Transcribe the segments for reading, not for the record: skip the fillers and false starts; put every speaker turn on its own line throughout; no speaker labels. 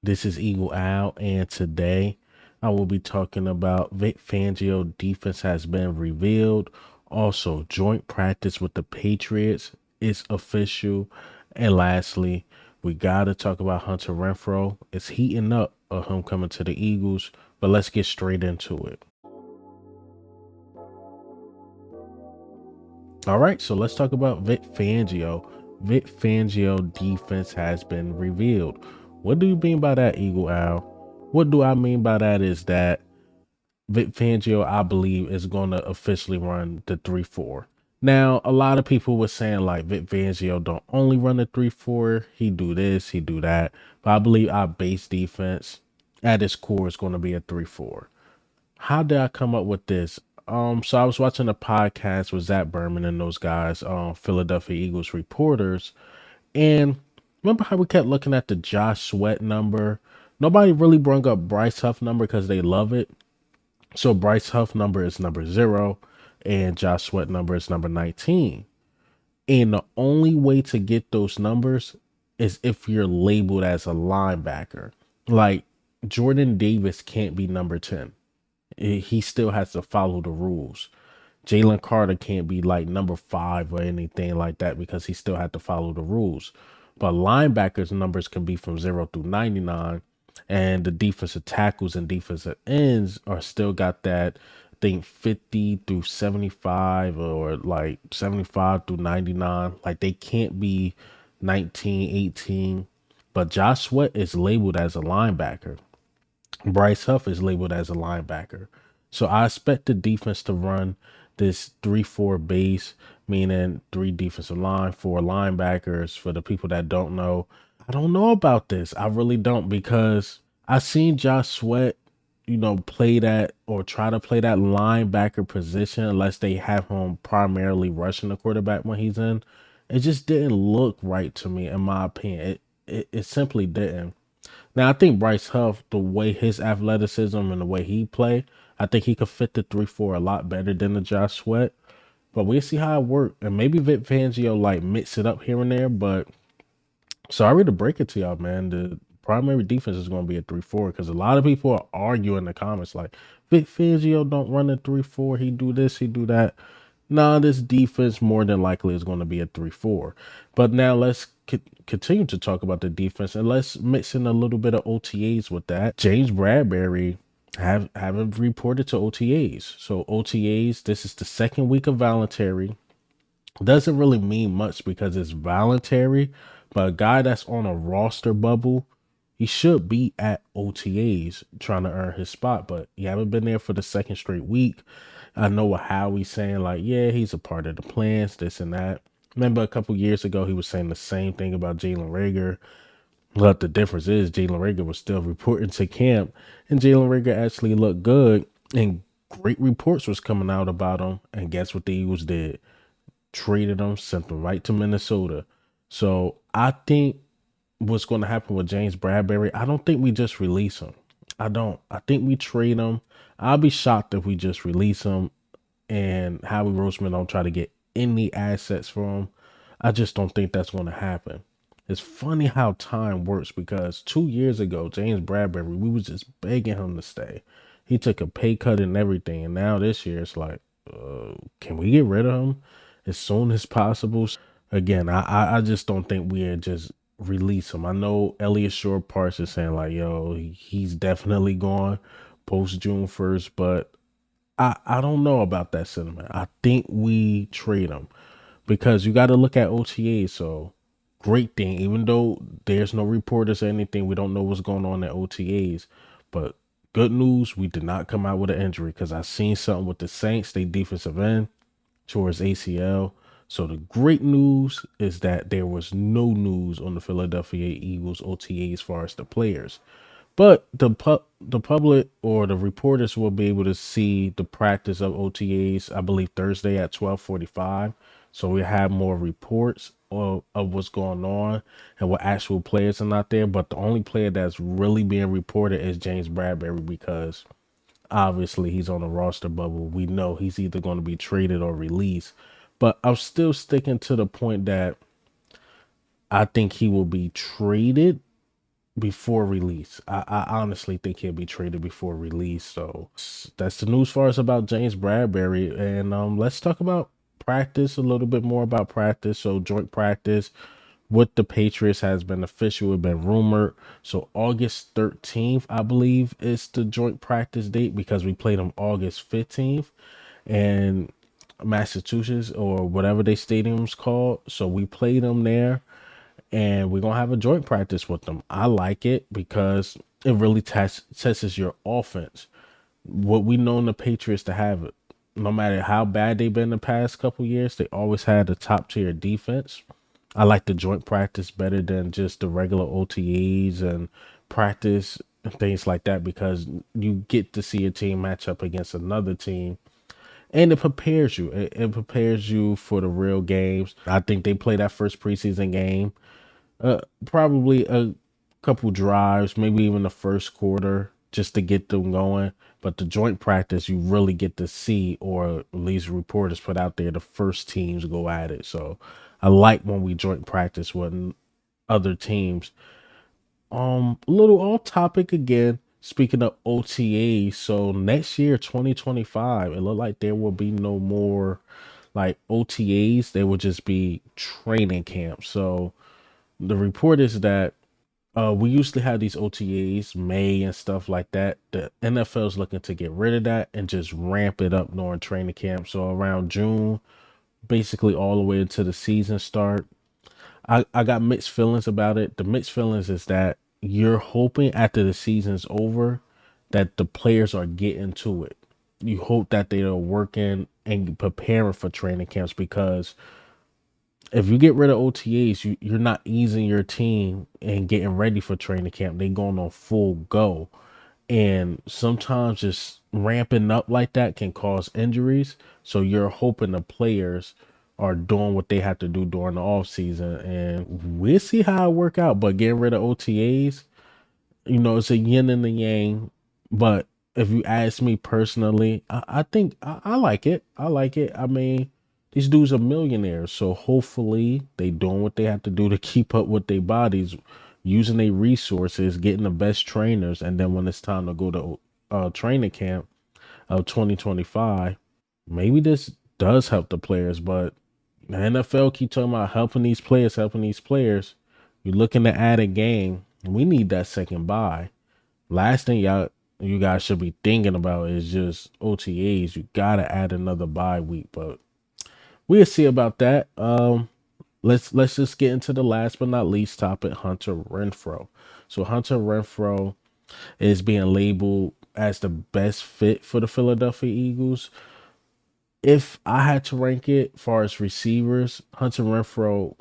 This is Eagle Al, and today I will be talking about Vic Fangio defense has been revealed. Also, joint practice with the Patriots is official. And lastly, we got to talk about Hunter Renfrow. It's heating up of him coming to the Eagles, but let's get straight into it. All right, so let's talk about Vic Fangio. Vic Fangio defense has been revealed. What do you mean by that, Eagle Al? What do I mean by that is that Vic Fangio, I believe, is going to officially run the 3-4. Now, a lot of people were saying like Vic Fangio don't only run the 3-4, he do this, he do that. But I believe our base defense at its core is going to be a 3-4. How did I come up with this? So I was watching a podcast with Zach Berman and those guys, Philadelphia Eagles reporters, and remember how we kept looking at the Josh Sweat number? Nobody really brought up Bryce Huff number because they love it. So Bryce Huff number is number 0, and Josh Sweat number is number 19. And the only way to get those numbers is if you're labeled as a linebacker. Like Jordan Davis can't be number 10. He still has to follow the rules. Jalen Carter can't be like number 5 or anything like that because he still had to follow the rules. But linebackers numbers can be from 0 through 99, and the defensive tackles and defensive ends are still got that, I think, 50 through 75 or like 75 through 99. Like they can't be 19, 18. But Josh Sweat is labeled as a linebacker. Bryce Huff is labeled as a linebacker. So I expect the defense to run this 3-4 base, meaning 3 defensive line, 4 linebackers. For the people that don't know, I don't know about this. I really don't, because I seen Josh Sweat, play that or try to play that linebacker position unless they have him primarily rushing the quarterback when he's in. It just didn't look right to me, in my opinion. It simply didn't. Now I think Bryce Huff, the way his athleticism and the way he play, I think he could fit the 3-4 a lot better than the Josh Sweat. But we'll see how it works. And maybe Vic Fangio like mix it up here and there. But sorry to break it to y'all, man. The primary defense is going to be a 3-4 because a lot of people are arguing in the comments like Vic Fangio don't run a 3-4. He do this, he do that. Nah, this defense more than likely is going to be a 3-4. But now let's continue to talk about the defense, and let's mix in a little bit of OTAs with that. James Bradbury haven't reported to OTAs. So OTAs, this is the second week of voluntary. Doesn't really mean much because it's voluntary, but a guy that's on a roster bubble, he should be at OTAs trying to earn his spot, but he haven't been there for the second straight week. I know what Howie's saying, like, yeah, he's a part of the plans, this and that. Remember a couple years ago, he was saying the same thing about Jalen Rager. But the difference is Jalen Rager was still reporting to camp, and Jalen Rager actually looked good, and great reports was coming out about him. And guess what the Eagles did? Traded him, sent him right to Minnesota. So I think what's going to happen with James Bradbury, I don't think we just release him. I don't. I think we trade him. I'll be shocked if we just release him and Howie Roseman don't try to get any assets from him. I just don't think that's going to happen. It's funny how time works because 2 years ago, James Bradbury, we was just begging him to stay. He took a pay cut and everything. And now this year, it's like, can we get rid of him as soon as possible? Again, I just don't think we just release him. I know Elliot Shore Parks is saying like, yo, he's definitely gone post June 1st, but I don't know about that sentiment. I think we trade him because you got to look at OTA. So great thing, even though there's no reporters or anything, we don't know what's going on at OTAs. But good news, we did not come out with an injury because I seen something with the Saints, they defensive end towards ACL. So the great news is that there was no news on the Philadelphia Eagles OTA as far as the players. But the public or the reporters will be able to see the practice of OTAs, I believe Thursday at 12:45. So we have more reports of what's going on and what actual players are not there. But the only player that's really being reported is James Bradbury because obviously he's on a roster bubble. We know he's either going to be traded or released. But I'm still sticking to the point that I think he will be traded before release. I honestly think he'll be traded before release. So that's the news for us about James Bradbury. And let's talk about practice a little bit more about practice. So joint practice with the Patriots has been official, it's been rumored. So August 13th, I believe, is the joint practice date because we played them August 15th and Massachusetts or whatever they stadium's called. So we played them there and we're gonna have a joint practice with them. I like it because it really tests your offense. What we know in the Patriots to have it, no matter how bad they've been the past couple years, they always had a top tier defense. I like the joint practice better than just the regular OTAs and practice and things like that because you get to see a team match up against another team and it prepares you. It prepares you for the real games. I think they play that first preseason game probably a couple drives, maybe even the first quarter, just to get them going. But the joint practice, you really get to see, or at least reporters put out there, the first teams go at it. So I like when we joint practice with other teams. A little off topic again. Speaking of OTA, so next year, 2025, it looked like there will be no more like OTAs. They will just be training camps. So the report is that we usually have these OTAs, May and stuff like that. The NFL is looking to get rid of that and just ramp it up during training camp. So around June, basically all the way into the season start. I got mixed feelings about it. The mixed feelings is that you're hoping after the season's over that the players are getting to it. You hope that they are working and preparing for training camps because if you get rid of OTAs, you're not easing your team and getting ready for training camp. They going on full go. And sometimes just ramping up like that can cause injuries. So you're hoping the players are doing what they have to do during the off season. And we'll see how it work out. But getting rid of OTAs, it's a yin and a yang. But if you ask me personally, I think I like it. I like it. I mean, these dudes are millionaires, so hopefully they doing what they have to do to keep up with their bodies, using their resources, getting the best trainers, and then when it's time to go to training camp of 2025, maybe this does help the players. But the NFL keep talking about helping these players, helping these players. You're looking to add a game. We need that second bye. Last thing you guys should be thinking about is just OTAs. You gotta add another bye week, but we'll see about that. Let's just get into the last but not least topic, Hunter Renfrow. So Hunter Renfrow is being labeled as the best fit for the Philadelphia Eagles. If I had to rank it as far as receivers, Hunter Renfrow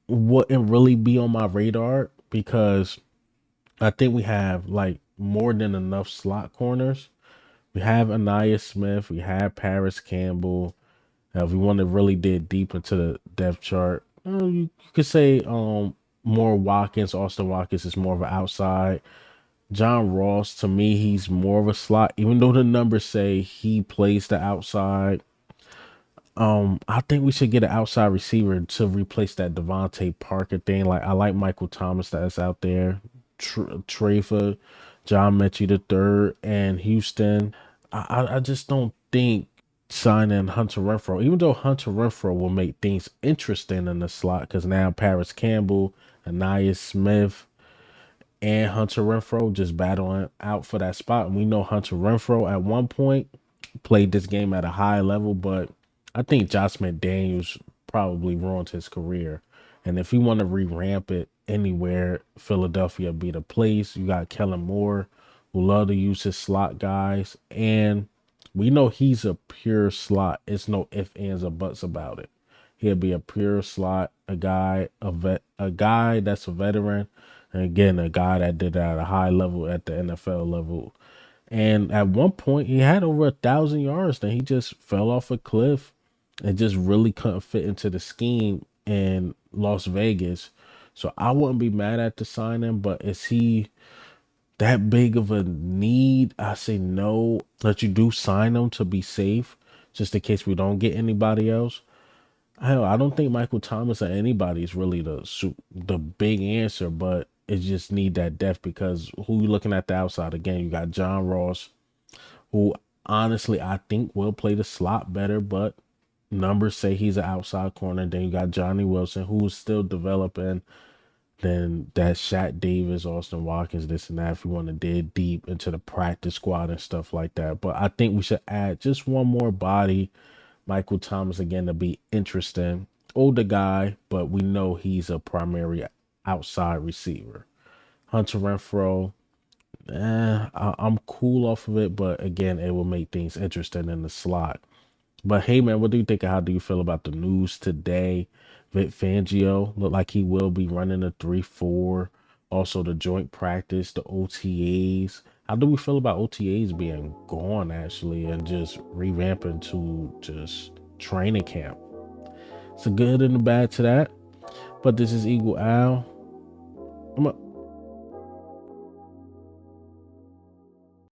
wouldn't really be on my radar because I think we have like more than enough slot corners. We have Anaya Smith, we have Paris Campbell. If we want to really dig deep into the depth chart, you could say more Watkins. Austin Watkins is more of an outside. John Ross, to me, he's more of a slot, even though the numbers say he plays the outside. I think we should get an outside receiver to replace that Devontae Parker thing. Like I like Michael Thomas that's out there, Trafer, John Mechie the third, and Houston. I just don't think signing Hunter Renfrow, even though Hunter Renfrow will make things interesting in the slot, because now Paris Campbell, Anaya Smith, and Hunter Renfrow just battling out for that spot. And we know Hunter Renfrow at one point played this game at a high level, but I think Josh McDaniels probably ruined his career. And if you want to re-ramp it anywhere, Philadelphia be the place. You got Kellen Moore, who love to use his slot guys. And we know he's a pure slot. It's no ifs, ands, or buts about it. He'll be a pure slot, a guy that's a veteran, and again, a guy that did it at a high level at the NFL level. And at one point, he had over 1,000 yards. Then he just fell off a cliff and just really couldn't fit into the scheme in Las Vegas. So I wouldn't be mad at the signing, but is he that big of a need? I say no. That you do sign him to be safe, just in case we don't get anybody else. Hell, I don't think Michael Thomas or anybody is really the big answer, but it just need that depth because who you looking at the outside? Again, you got John Ross, who honestly I think will play the slot better, but numbers say he's an outside corner. Then you got Johnny Wilson, who's still developing. Then that Shaq Davis, Austin Watkins, this and that, if you want to dig deep into the practice squad and stuff like that. But I think we should add just one more body, Michael Thomas, again, to be interesting. Older guy, but we know he's a primary outside receiver. Hunter Renfrow, I'm cool off of it, but again, it will make things interesting in the slot. But hey, man, what do you think? How do you feel about the news today? Vic Fangio look like he will be running a 3-4. Also, the joint practice, the OTAs. How do we feel about OTAs being gone actually and just revamping to just training camp? It's a good and a bad to that. But this is Eagle Al.